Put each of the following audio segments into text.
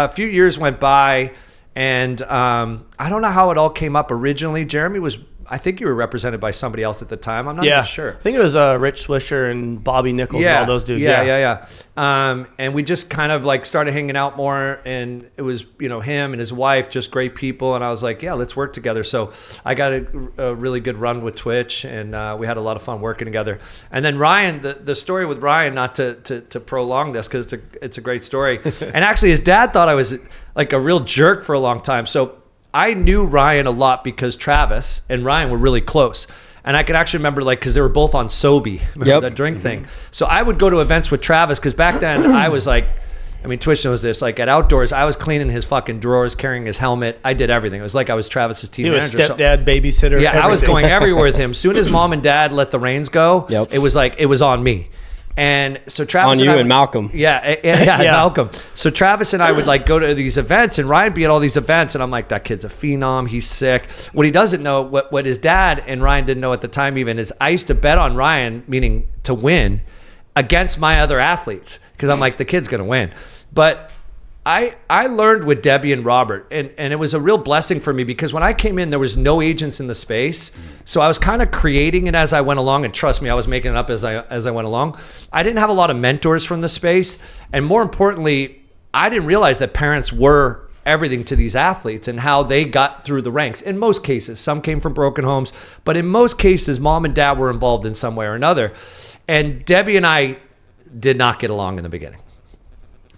A few years went by, and I don't know how it all came up originally. Jeremy was, I think you were represented by somebody else at the time. I'm not even sure. I think it was Rich Swisher and Bobby Nichols and all those dudes. Yeah. And we just kind of like started hanging out more, and it was, him and his wife, just great people. And I was like, yeah, let's work together. So I got a really good run with Twitch, and we had a lot of fun working together. And then Ryan, the story with Ryan, not to prolong this because it's a great story. And actually his dad thought I was like a real jerk for a long time. So I knew Ryan a lot because Travis and Ryan were really close. And I could actually remember, because they were both on Sobe, that drink thing. So I would go to events with Travis because back then I was like, Twitch knows this, at outdoors, I was cleaning his fucking drawers, carrying his helmet. I did everything. It was like I was Travis's team manager. He was stepdad, babysitter. Yeah, everything. I was going everywhere with him. Soon as mom and dad let the reins go, it was like, it was on me. And so Travis on you and Malcolm. Yeah, Malcolm. So Travis and I would go to these events, and Ryan be at all these events, and I'm like, that kid's a phenom. He's sick. What he doesn't know, what his dad and Ryan didn't know at the time even, is I used to bet on Ryan, meaning to win, against my other athletes because I'm like, the kid's gonna win. But I learned with Debbie and Robert, and it was a real blessing for me because when I came in, there was no agents in the space. So I was kind of creating it as I went along, and trust me, I was making it up as I went along. I didn't have a lot of mentors from the space, and more importantly, I didn't realize that parents were everything to these athletes and how they got through the ranks. In most cases, some came from broken homes, but in most cases, mom and dad were involved in some way or another. And Debbie and I did not get along in the beginning.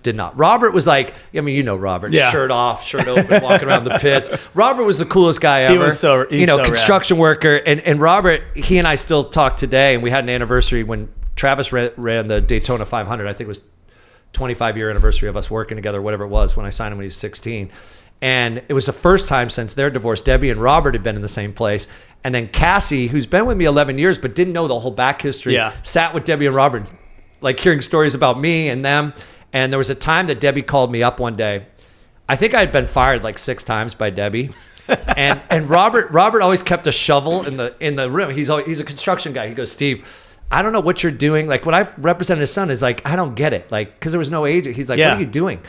Did not. Robert was like, Robert, shirt off, shirt open, walking around the pits. Robert was the coolest guy ever. He was so, construction worker. And Robert, he and I still talk today, and we had an anniversary when Travis ran the Daytona 500. I think it was 25-year anniversary of us working together, whatever it was, when I signed him when he was 16. And it was the first time since their divorce, Debbie and Robert had been in the same place. And then Cassie, who's been with me 11 years, but didn't know the whole back history, sat with Debbie and Robert, hearing stories about me and them. And there was a time that Debbie called me up one day. I think I had been fired 6 times by Debbie. and Robert always kept a shovel in the room. He's a construction guy. He goes, Steve, I don't know what you're doing. When I represented his son, is I don't get it. Because there was no agent. He's like, what are you doing?